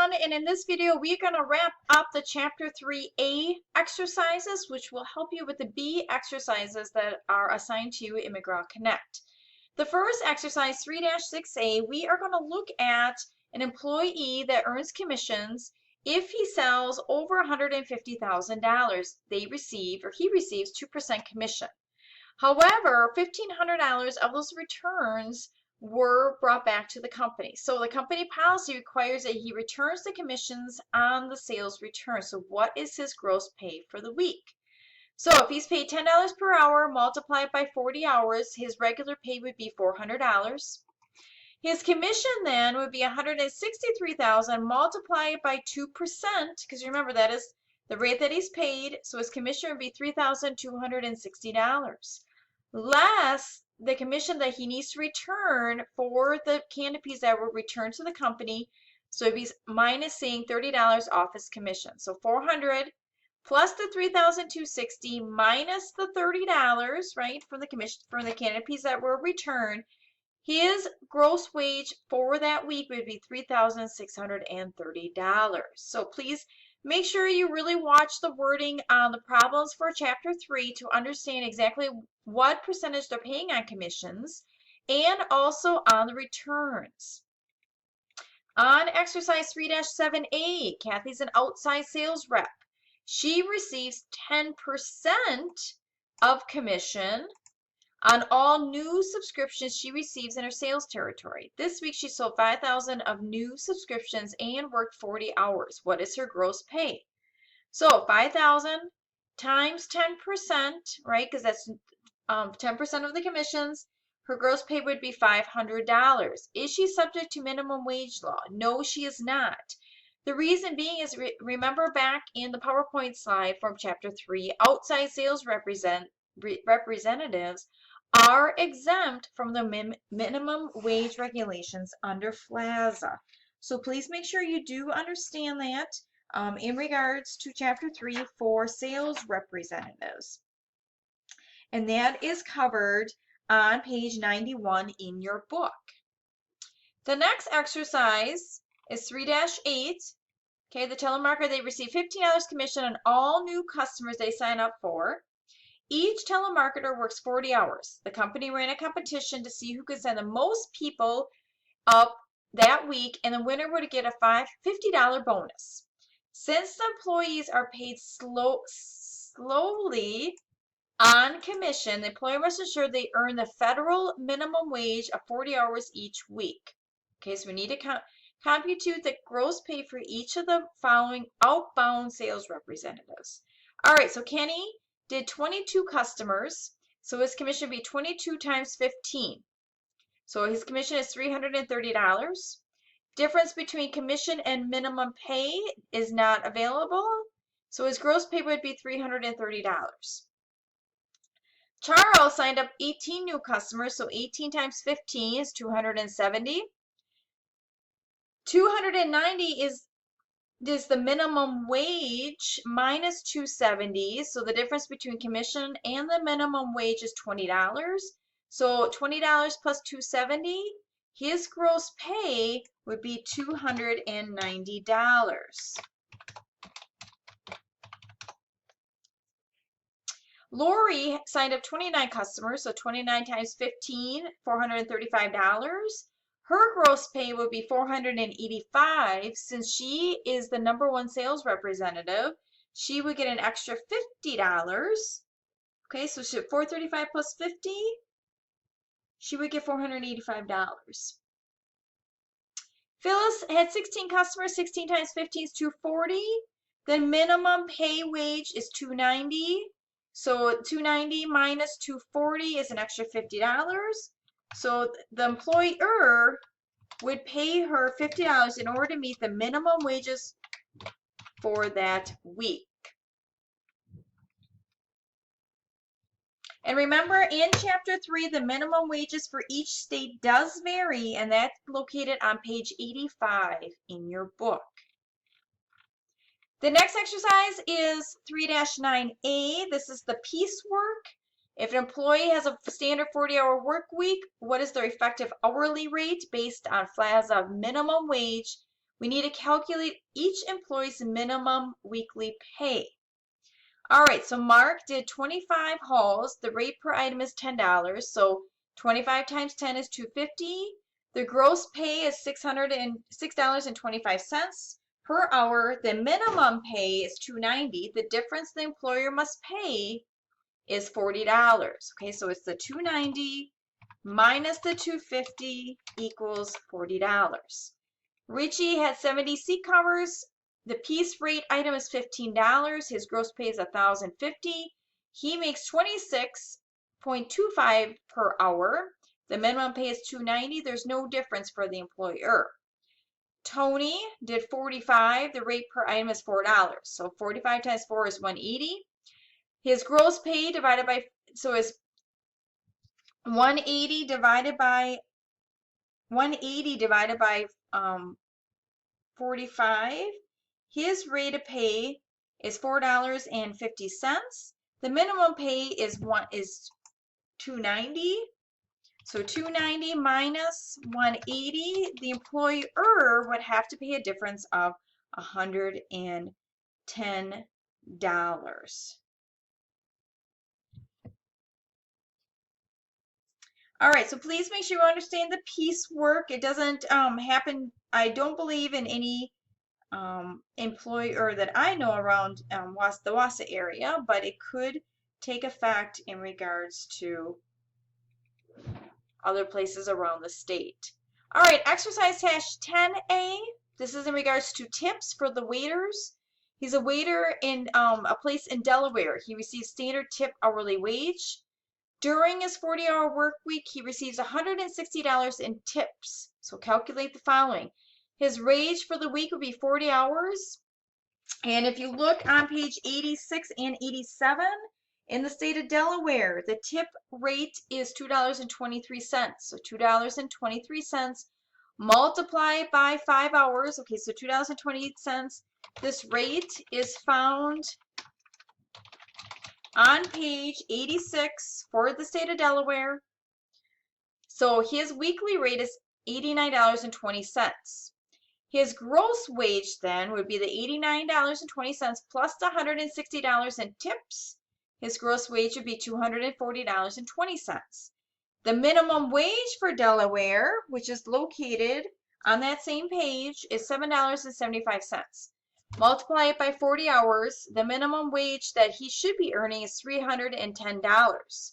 everyone, and in this video we're going to wrap up the chapter 3A exercises, which will help you with the B exercises that are assigned to you in McGraw Connect. The first exercise, 3-6A, we are going to look at an employee that earns commissions if he sells over $150,000. He receives 2% commission. However, $1,500 of those returns were brought back to the company. So the company policy requires that he returns the commissions on the sales return. So what is his gross pay for the week? So if he's paid $10 per hour multiplied by 40 hours, his regular pay would be $400. His commission then would be $163,000 multiplied by 2%, because remember that is the rate that he's paid. So his commission would be $3,260. Less the commission that he needs to return for the canopies that were returned to the company. So he's minusing $30 off his commission. So $400 plus the $3,260 minus the $30, right, from the commission from the canopies that were returned. His gross wage for that week would be $3,630. So please make sure you really watch the wording on the problems for chapter 3 to understand exactly what percentage they're paying on commissions and also on the returns. On exercise 3-7A, Kathy's an outside sales rep. She receives 10% of commission on all new subscriptions she receives in her sales territory. This week she sold 5,000 of new subscriptions and worked 40 hours. What is her gross pay? So 5,000 times 10%, right? Because that's 10% of the commissions. Her gross pay would be $500. Is she subject to minimum wage law? No, she is not. The reason being is, remember back in the PowerPoint slide from chapter 3, outside sales representatives are exempt from the minimum wage regulations under FLASA. So please make sure you do understand that in regards to chapter 3 for sales representatives. And that is covered on page 91 in your book. The next exercise is 3-8. Okay, the telemarketer, they receive $15 commission on all new customers they sign up for. Each telemarketer works 40 hours. The company ran a competition to see who could send the most people up that week, and the winner would get a $50 bonus. Since the employees are paid slowly on commission, the employer must ensure they earn the federal minimum wage of 40 hours each week. Okay, so we need to compute the gross pay for each of the following outbound sales representatives. All right, so Kenny did 22 customers, so his commission would be 22 times 15. So his commission is $330. Difference between commission and minimum pay is not available, so his gross pay would be $330. Charles signed up 18 new customers, so 18 times 15 is 270. 290 is the minimum wage minus 270. So the difference between commission and the minimum wage is $20. So $20 plus 270, his gross pay would be $290. Lori signed up 29 customers, so 29 times 15, $435. Her gross pay would be $485. Since she is the #1 sales representative, she would get an extra $50. Okay, so she 435 plus 50, she would get $485. Phyllis had 16 customers, 16 times 15 is $240. The minimum pay wage is $290. So $290 minus $240 is an extra $50. So the employer would pay her $50 in order to meet the minimum wages for that week. And remember, in chapter 3, the minimum wages for each state does vary, and that's located on page 85 in your book. The next exercise is 3-9A. This is the piecework. If an employee has a standard 40-hour work week, what is their effective hourly rate based on FLASA minimum wage We need to calculate each employee's minimum weekly pay. All right, so Mark did 25 hauls. The rate per item is $10. So 25 times 10 is $250. The gross pay is $606.25 per hour. The minimum pay is $290. The difference the employer must pay is $40. Okay, so it's the $290 minus the $250 equals $40. Richie had 70 seat covers. The piece rate item is $15. His gross pay is $1,050. He makes $26.25 per hour. The minimum pay is $290. There's no difference for the employer. Tony did 45. The rate per item is $4. So 45 times 4 is $180. His gross pay divided by, so is 180 divided by 45. His rate of pay is $4.50. The minimum pay is $290. So $290 minus $180. The employer would have to pay a difference of $110. All right, so please make sure you understand the piecework. It doesn't happen, I don't believe, in any employer that I know around the Wausau area, but it could take effect in regards to other places around the state. All right, exercise hash 10A. This is in regards to tips for the waiters. He's a waiter in a place in Delaware. He receives standard tip hourly wage. During his 40-hour work week, he receives $160 in tips. So calculate the following. His wage for the week would be 40 hours. And if you look on page 86 and 87, in the state of Delaware, the tip rate is $2.23. So $2.23 multiplied by 5 hours. Okay, so $2.28. This rate is found on page 86 for the state of Delaware. So his weekly rate is $89.20. His gross wage then would be the $89.20 plus the $160 in tips. His gross wage would be $240.20. The minimum wage for Delaware, which is located on that same page, is $7.75. Multiply it by 40 hours, the minimum wage that he should be earning is $310.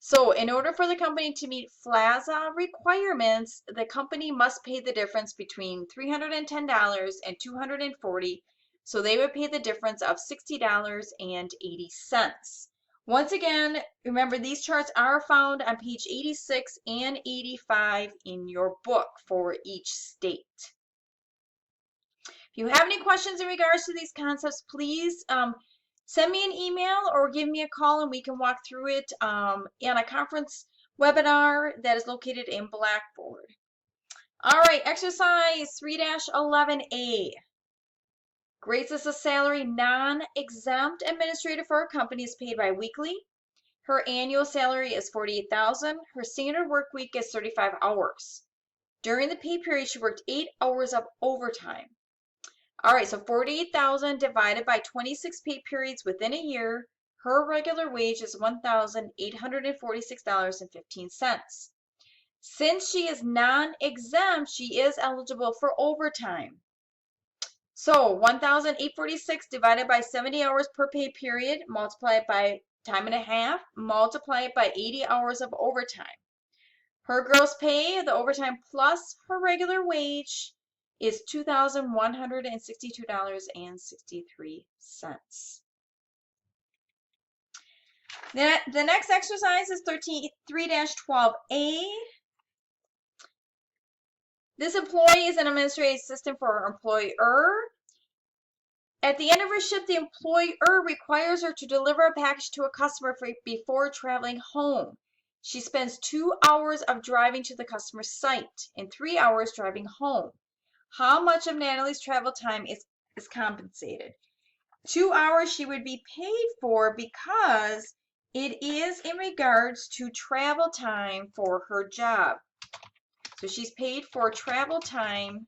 So in order for the company to meet FLASA requirements, the company must pay the difference between $310 and $240. So they would pay the difference of $60.80. Once again, remember these charts are found on page 86 and 85 in your book for each state. If you have any questions in regards to these concepts, please send me an email or give me a call and we can walk through it in a conference webinar that is located in Blackboard. All right, exercise 3-11A. Grace's a salary non-exempt administrator for a company is paid bi-weekly. Her annual salary is $48,000. Her standard work week is 35 hours. During the pay period, she worked 8 hours of overtime. All right, so 48,000 divided by 26 pay periods within a year. Her regular wage is $1,846.15. Since she is non-exempt, she is eligible for overtime. So 1,846 divided by 70 hours per pay period, multiply it by time and a half, multiply it by 80 hours of overtime. Her gross pay, the overtime plus her regular wage, is $2,162.63. The next exercise is 3-12A. This employee is an administrative assistant for her employer. At the end of her shift, the employer requires her to deliver a package to a customer before traveling home. She spends 2 hours of driving to the customer's site and 3 hours driving home. How much of Natalie's travel time is compensated? 2 hours she would be paid for because it is in regards to travel time for her job. So she's paid for travel time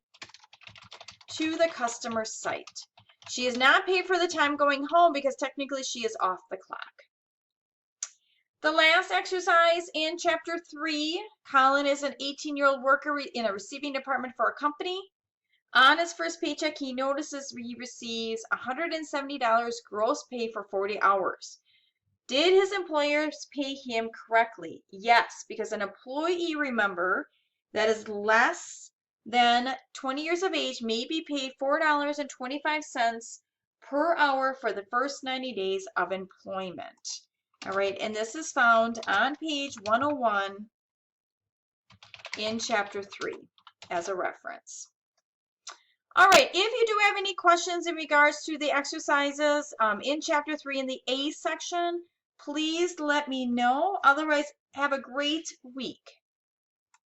to the customer site. She is not paid for the time going home because technically she is off the clock. The last exercise in chapter 3, Colin is an 18-year-old worker in a receiving department for a company. On his first paycheck, he notices he receives $170 gross pay for 40 hours. Did his employers pay him correctly? Yes, because an employee, remember, that is less than 20 years of age may be paid $4.25 per hour for the first 90 days of employment. All right, and this is found on page 101 in chapter 3 as a reference. All right, if you do have any questions in regards to the exercises in chapter 3 in the A section, please let me know. Otherwise, have a great week.